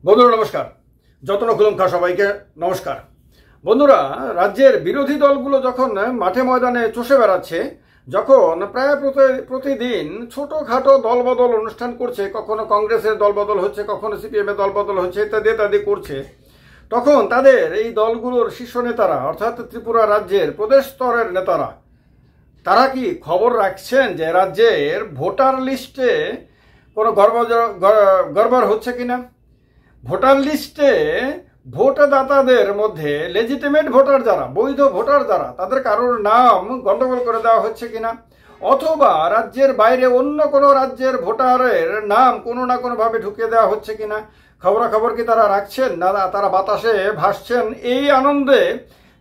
বন্ধুরা নমস্কার, যত্ন খুলুমখা সবাইকে নমস্কার। বন্ধুরা, রাজ্যের বিরোধী দলগুলো যখন মাঠে ময়দানে চষে বেড়াচ্ছে, যখন প্রায় প্রতিদিন ছোটোখাটো দলবদল অনুষ্ঠান করছে, কখনো কংগ্রেসের দলবদল হচ্ছে, কখনো সিপিএমের দলবদল হচ্ছে, ইত্যাদি ইত্যাদি করছে, তখন তাদের এই দলগুলোর শীর্ষ নেতারা অর্থাৎ ত্রিপুরা রাজ্যের প্রদেশ স্তরের নেতারা তারা কি খবর রাখছেন যে রাজ্যের ভোটার লিস্টে কোনো গড়বড় হচ্ছে কিনা? ভোটার লিস্টে ভোটদাতাদের মধ্যে লেজিটিমেট ভোটার যারা, বৈধ ভোটার যারা, তাদের কারোর নাম গন্ডগোল করে দেওয়া হচ্ছে কিনা, অথবা রাজ্যের বাইরে অন্য কোনো রাজ্যের ভোটারের নাম কোনো না কোনোভাবে ঢুকিয়ে দেওয়া হচ্ছে কিনা, খবরাখবর কি তারা রাখছেন? না তারা বাতাসে ভাসছেন এই আনন্দে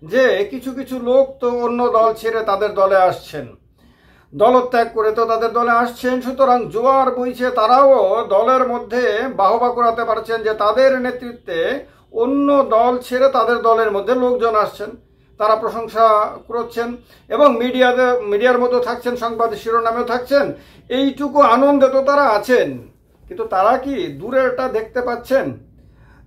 যে কিছু কিছু লোক তো অন্য দল ছেড়ে তাদের দলে আসছেন, দলত্যাগ করে তো তাদের দলে আসছেন, সুতরাং জোয়ার বইছে, তারাও দলের মধ্যে বাহবা করাতে পারছেন যে তাদের নেতৃত্বে অন্য দল ছেড়ে তাদের দলের মধ্যে লোকজন আসছেন, তারা প্রশংসা করছেন এবং মিডিয়ার মতো থাকছেন, সংবাদ শিরোনামেও থাকছেন। এইটুকু আনন্দে তো তারা আছেন, কিন্তু তারা কি দূরেরটা দেখতে পাচ্ছেন?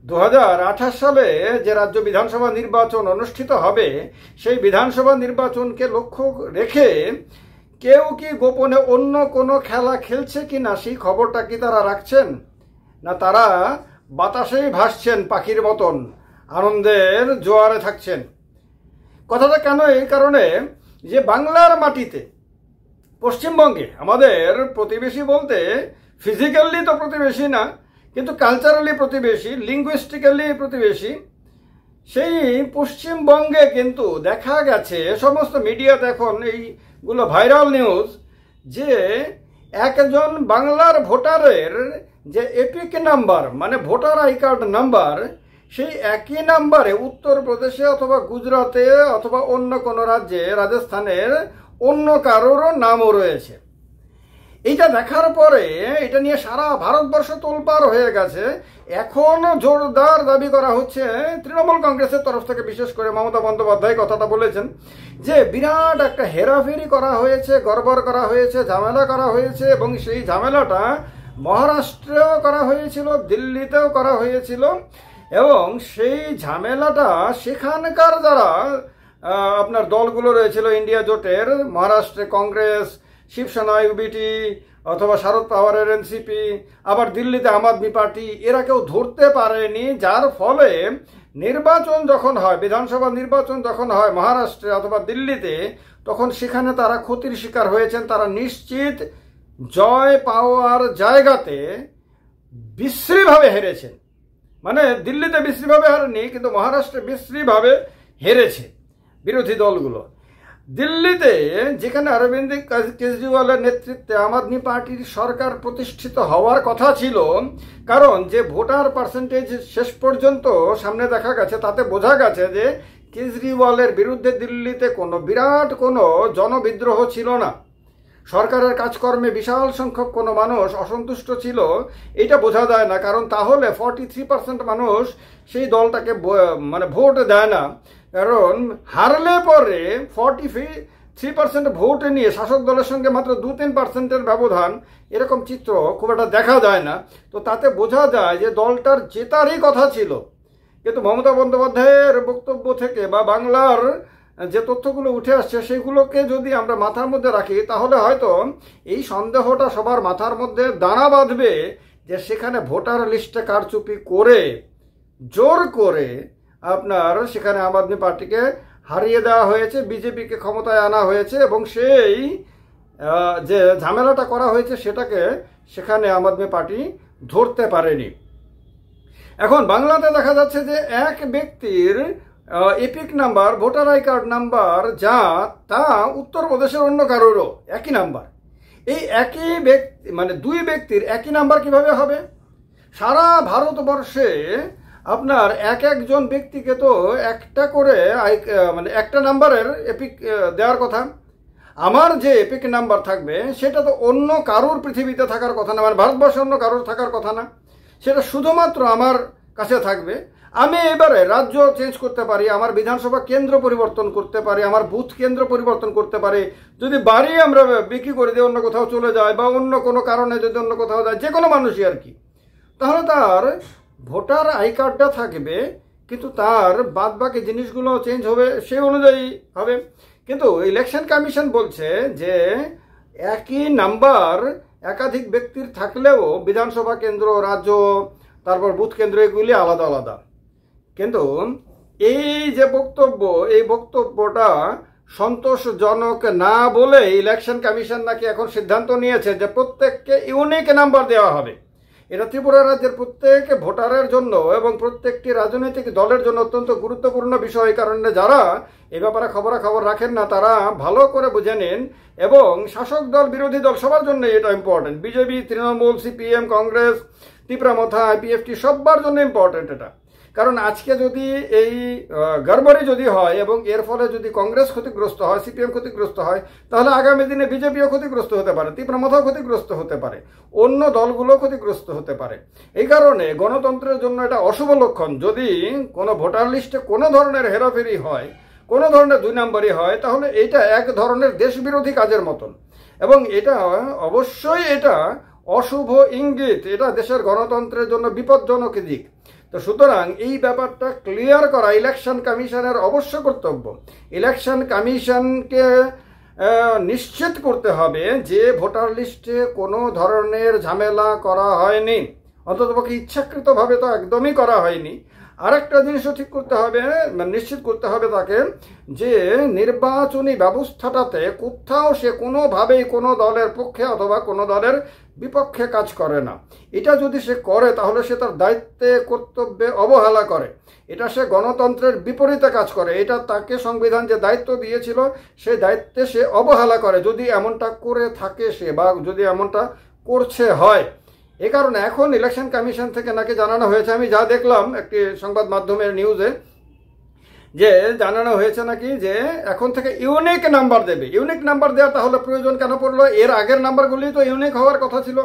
2028 সালে যে রাজ্য বিধানসভা নির্বাচন অনুষ্ঠিত হবে, সেই বিধানসভা নির্বাচনকে লক্ষ্য রেখে কেউ কি গোপনে অন্য কোনো খেলা খেলছে কি না, সেই খবরটা কি তারা রাখছেন? না তারা বাতাসেই ভাসছেন পাখির মতন, আনন্দের জোয়ারে থাকছেন? কথাটা কেন? এই কারণে যে বাংলার মাটিতে, পশ্চিমবঙ্গে আমাদের প্রতিবেশী বলতে ফিজিক্যালি তো প্রতিবেশী না, কিন্তু কালচারালি প্রতিবেশী, লিঙ্গুইস্টিক্যালি প্রতিবেশী, সেই পশ্চিমবঙ্গে কিন্তু দেখা গেছে সমস্ত মিডিয়াতে এখন এইগুলো ভাইরাল নিউজ যে একজন বাংলার ভোটারের যে এপিক নাম্বার মানে ভোটার আই কার্ড নাম্বার, সেই একই নাম্বারে উত্তরপ্রদেশে অথবা গুজরাটে অথবা অন্য কোনো রাজ্যে, রাজস্থানের অন্য কারোরও নামও রয়েছে। এইটা দেখার পরে এটা নিয়ে সারা ভারতবর্ষ তোলপাড় হয়ে গেছে। এখন জোরদার দাবি করা হচ্ছে তৃণমূল কংগ্রেসের তরফ থেকে, বিশেষ করে মমতা বন্দ্যোপাধ্যায় কথাটা বলেছেন যে বিরাট একটা হেরাফেরি করা হয়েছে, গড়বড় করা হয়েছে, ঝামেলা করা হয়েছে, এবং সেই ঝামেলাটা মহারাষ্ট্রেও করা হয়েছিল, দিল্লিতেও করা হয়েছিল, এবং সেই ঝামেলাটা সেখানকার যারা আপনার দলগুলো রয়েছিল ইন্ডিয়া জোটের, মহারাষ্ট্রে কংগ্রেস, শিবসেনা ইউবিটি অথবা শারদ পাওয়ারের এনসিপি, আবার দিল্লিতে আম আদমি পার্টি, এরা কেউ ধরতে পারেনি, যার ফলে নির্বাচন যখন হয়, বিধানসভা নির্বাচন যখন হয় মহারাষ্ট্রে অথবা দিল্লিতে, তখন সেখানে তারা ক্ষতির শিকার হয়েছেন। তারা নিশ্চিত জয় পাওয়ার জায়গাতে বিশ্রীভাবে হেরেছেন। মানে দিল্লিতে বিশ্রীভাবে হারেনি, কিন্তু মহারাষ্ট্রে বিশ্রীভাবে হেরেছে বিরোধী দলগুলো। দিল্লিতে যেখানে অরবিন্দ কেজরিওয়ালের নেতৃত্বে আম আদমি পার্টির সরকার প্রতিষ্ঠিত হওয়ার কথা ছিল, কারণ যে ভোটার পার্সেন্টেজ শেষ পর্যন্ত সামনে দেখা গেছে, তাতে বোঝা গেছে যে কেজরিওয়ালের বিরুদ্ধে দিল্লিতে কোনো বিরাট কোনো জনবিদ্রোহ ছিল না, সরকারের কাজকর্মে বিশাল সংখ্যক কোনো মানুষ অসন্তুষ্ট ছিল, এটা বোঝা যায় না। কারণ তাহলে 43% মানুষ সেই দলটাকে মানে ভোট দেয় না, কারণ হারলে পরে 43% ভোট নিয়ে শাসক দলের সঙ্গে মাত্র 2-3%-এর ব্যবধান, এরকম চিত্র খুব একটা দেখা যায় না। তো তাতে বোঝা যায় যে দলটার জেতারই কথা ছিল। কিন্তু মমতা বন্দ্যোপাধ্যায়ের বক্তব্য থেকে বা বাংলার যে তথ্যগুলো উঠে আসছে, সেগুলোকে যদি আমরা মাথার মধ্যে রাখি, তাহলে হয়তো এই সন্দেহটা সবার মাথার মধ্যে দানা বাঁধবে যে সেখানে ভোটার লিস্টে কারচুপি করে জোর করে আপনার সেখানে আম আদমি পার্টিকে হারিয়ে দেওয়া হয়েছে, বিজেপিকে ক্ষমতায় আনা হয়েছে, এবং সেই যে ঝামেলাটা করা হয়েছে সেটাকে সেখানে আম আদমি পার্টি ধরতে পারেনি। এখন বাংলাতে দেখা যাচ্ছে যে এক ব্যক্তির epic number, voter I card number যা, তা উত্তরপ্রদেশের অন্য কারোরও একই নাম্বার। এই একই ব্যক্তি মানে দুই ব্যক্তির একই নাম্বার কিভাবে হবে? সারা ভারতবর্ষে আপনার একজন ব্যক্তিকে তো একটা করে মানে একটা নাম্বারের এপিক দেওয়ার কথা। আমার যে এপিক নাম্বার থাকবে সেটা তো অন্য কারোর পৃথিবীতে থাকার কথা না, মানে ভারতবর্ষে অন্য কারোর থাকার কথা না, সেটা শুধুমাত্র আমার কাছে থাকবে। আমি এবারে রাজ্য চেঞ্জ করতে পারি, আমার বিধানসভা কেন্দ্র পরিবর্তন করতে পারি, আমার বুথ কেন্দ্র পরিবর্তন করতে পারি, যদি বাড়ি আমরা বিক্রি করে দিয়ে অন্য কোথাও চলে যায়, বা অন্য কোনো কারণে যদি অন্য কোথাও যায়, যে কোনো মানুষই আর কি, তাহলে তার ভোটার আই কার্ডটা থাকবে, কিন্তু তার বাদ বাকি জিনিসগুলো চেঞ্জ হবে, সেই অনুযায়ী হবে। কিন্তু ইলেকশন কমিশন বলছে যে একই নাম্বার একাধিক ব্যক্তির থাকলেও বিধানসভা কেন্দ্র, রাজ্য, তারপর বুথ কেন্দ্র এগুলি আলাদা আলাদা। কিন্তু এই যে বক্তব্য, এই বক্তব্যটা সন্তোষজনক না বলে ইলেকশন কমিশন নাকি এখন সিদ্ধান্ত নিয়েছে যে প্রত্যেককে ইউনিক নাম্বার দেওয়া হবে। এটা ত্রিপুরা রাজ্যের প্রত্যেক ভোটারের জন্য এবং প্রত্যেকটি রাজনৈতিক দলের জন্য অত্যন্ত গুরুত্বপূর্ণ বিষয়। কারণে যারা এ ব্যাপারে খবরাখবর রাখেন না তারা ভালো করে বুঝে নিন, এবং শাসক দল বিরোধী দল সবার জন্য এটা important. BJP, Trinamool, CPM, Congress, Tripura Motha, IPFT সবার জন্য ইম্পর্টেন্ট এটা। কারণ আজকে যদি এই গড়বড়ি যদি হয় এবং এর ফলে যদি কংগ্রেস ক্ষতিগ্রস্ত হয়, সিপিএম ক্ষতিগ্রস্ত হয়, তাহলে আগামী দিনে বিজেপিও ক্ষতিগ্রস্ত হতে পারে, ত্রিপুরা মথাও ক্ষতিগ্রস্ত হতে পারে, অন্য দলগুলো ক্ষতিগ্রস্ত হতে পারে। এই কারণে গণতন্ত্রের জন্য এটা অশুভ লক্ষণ। যদি কোনো ভোটার লিস্টে কোনো ধরনের হেরাফেরি হয়, কোনো ধরনের 2 নম্বরই হয়, তাহলে এটা এক ধরনের দেশবিরোধী কাজের মতন, এবং এটা অবশ্যই এটা অশুভ ইঙ্গিত, এটা দেশের গণতন্ত্রের জন্য বিপজ্জনক দিক। তো সুতরাং এই ব্যাপারটা ক্লিয়ার করা ইলেকশন কমিশনের অবশ্য কর্তব্য। ইলেকশন কমিশনকে নিশ্চিত করতে হবে যে ভোটার লিস্টে কোনো ধরনের ঝামেলা করা হয়নি, অন্ততপক্ষে ইচ্ছাকৃতভাবে তো একদমই করা হয়নি। আরেকটা জিনিসও ঠিক করতে হবে, নিশ্চিত করতে হবে তাকে, যে নির্বাচনী ব্যবস্থাটাতে কোথাও সে কোনোভাবেই কোনো দলের পক্ষে অথবা কোনো দলের বিপক্ষে কাজ করে না। এটা যদি সে করে তাহলে সে তার দায়িত্বে কর্তব্যে অবহেলা করে, এটা সে গণতন্ত্রের বিপরীতে কাজ করে, এটা তাকে সংবিধান যে দায়িত্ব দিয়েছিল সেই দায়িত্বে সে অবহেলা করে, যদি এমনটা করে থাকে সে, বা যদি এমনটা করছে হয়। এ কারণে এখন ইলেকশন কমিশন থেকে নাকি জানানো হয়েছে, আমি যা দেখলাম একটি সংবাদ মাধ্যমের নিউজে, যে জানানো হয়েছে নাকি যে এখন থেকে ইউনিক নাম্বার দেবে। ইউনিক নাম্বার দেওয়া তাহলে প্রয়োজন কেন পড়লো? এর আগের নাম্বারগুলি তো ইউনিক হওয়ার কথা ছিল,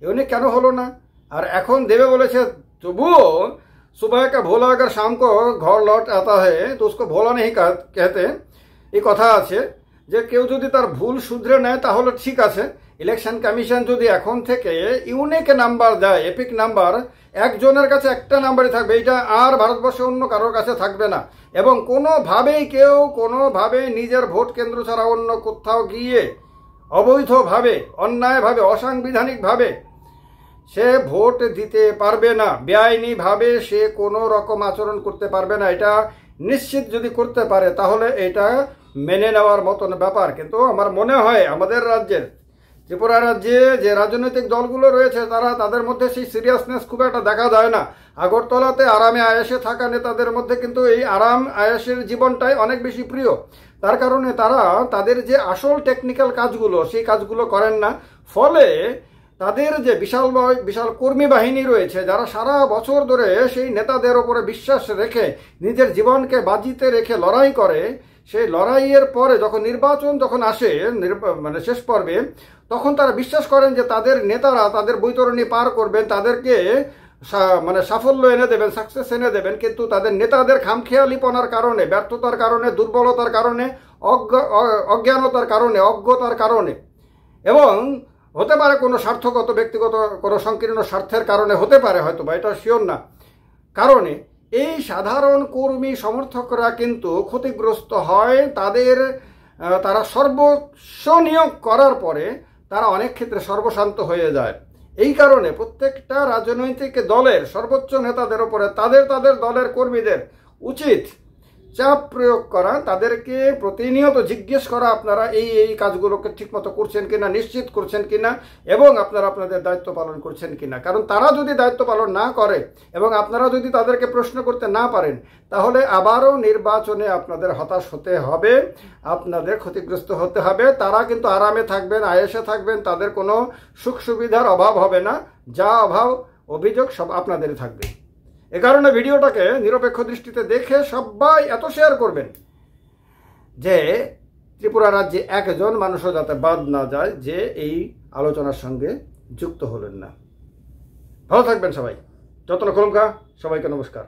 ইউনিক কেন হলো না? আর এখন দেবে বলেছে, তবুও सुबह का भोला अगर शाम को घर लौट आता है तो उसको भोला नहीं कहते। এই কথা আছে যে কেউ যদি তার ভুল শুধরে নেয় তাহলে ঠিক আছে। ইলেকশন কমিশন যদি এখন থেকে ইউনিক নাম্বার দেয়, এপিক নাম্বার, একজনের কাছে একটা নাম্বারই থাকবে, এটা আর ভারতবর্ষে অন্য কারোর কাছে থাকবে না, এবং কোনোভাবেই কেউ কোনোভাবে নিজের ভোট কেন্দ্র ছাড়া অন্য কোথাও গিয়ে অবৈধভাবে, অন্যায়ভাবে, অসাংবিধানিকভাবে সে ভোট দিতে পারবে না, বেআইনিভাবে সে কোনো রকম আচরণ করতে পারবে না। এটা নিশ্চিত যদি করতে পারে তাহলে এটা মেনে নেওয়ার মতন ব্যাপার। কিন্তু আমার মনে হয় আমাদের রাজ্যের, ত্রিপুরা রাজ্যে যে রাজনৈতিক দলগুলো রয়েছে তাদের মধ্যে সেই সিরিয়াসনেস খুব একটা দেখা যায় না। আগরতলাতে আরামে আয়েসে থাকা নেতাদের মধ্যে কিন্তু এই আরাম আয়েসের জীবনটাই অনেক বেশি প্রিয়। তার কারণে তারা তাদের যে আসল টেকনিক্যাল কাজগুলো সেই কাজগুলো করেন না। ফলে তাদের যে বিশাল বিশাল কর্মী বাহিনী রয়েছে, যারা সারা বছর ধরে সেই নেতাদের ওপরে বিশ্বাস রেখে নিজের জীবনকে বাজিতে রেখে লড়াই করে, সেই লড়াইয়ের পরে যখন নির্বাচন যখন আসে মানে শেষ পর্বে, তখন তারা বিশ্বাস করেন যে তাদের নেতারা তাদের বৈতরণী পার করবেন, তাদেরকে মানে সাফল্য এনে দেবেন, সাকসেস এনে দেবেন। কিন্তু তাদের নেতাদের খামখেয়ালিপনার কারণে, ব্যর্থতার কারণে, দুর্বলতার কারণে, অজ্ঞানতার কারণে, অজ্ঞতার কারণে, এবং হতে পারে কোনো স্বার্থগত ব্যক্তিগত কোনো সংকীর্ণ স্বার্থের কারণে হতে পারে, হয়তো বা এটা শিওর না, কারণে এই সাধারণ কর্মী সমর্থকরা কিন্তু ক্ষতিগ্রস্ত হয়। তারা সর্বস্ব নিয়োগ করার পরে তারা অনেক ক্ষেত্রে সর্বশান্ত হয়ে যায়। এই কারণে প্রত্যেকটা রাজনৈতিক দলের সর্বোচ্চ নেতাদের উপরে তাদের দলের কর্মীদের উচিত চাপ প্রয়োগ করা, তাদেরকে প্রতিনিয়ত জিজ্ঞেস করা আপনারা এই কাজগুলোকে ঠিকমতো করছেন কিনা, নিশ্চিত করছেন কিনা, এবং আপনারা আপনাদের দায়িত্ব পালন করছেন কিনা। কারণ তারা যদি দায়িত্ব পালন না করে এবং আপনারা যদি তাদেরকে প্রশ্ন করতে না পারেন, তাহলে আবারও নির্বাচনে আপনাদের হতাশ হতে হবে, আপনাদের ক্ষতিগ্রস্ত হতে হবে। তারা কিন্তু আরামে থাকবেন, আয়েসে থাকবেন, তাদের কোনো সুখ সুবিধার অভাব হবে না, যা অভাব অভিযোগ সব আপনাদেরই থাকবে। এ কারণে ভিডিওটাকে নিরপেক্ষ দৃষ্টিতে দেখে সবাই এত শেয়ার করবেন যে ত্রিপুরা রাজ্যে একজন মানুষও যাতে বাদ না যায় যে এই আলোচনার সঙ্গে যুক্ত হলেন না। ভালো থাকবেন সবাই। যত্ন কলমকা, সবাইকে নমস্কার।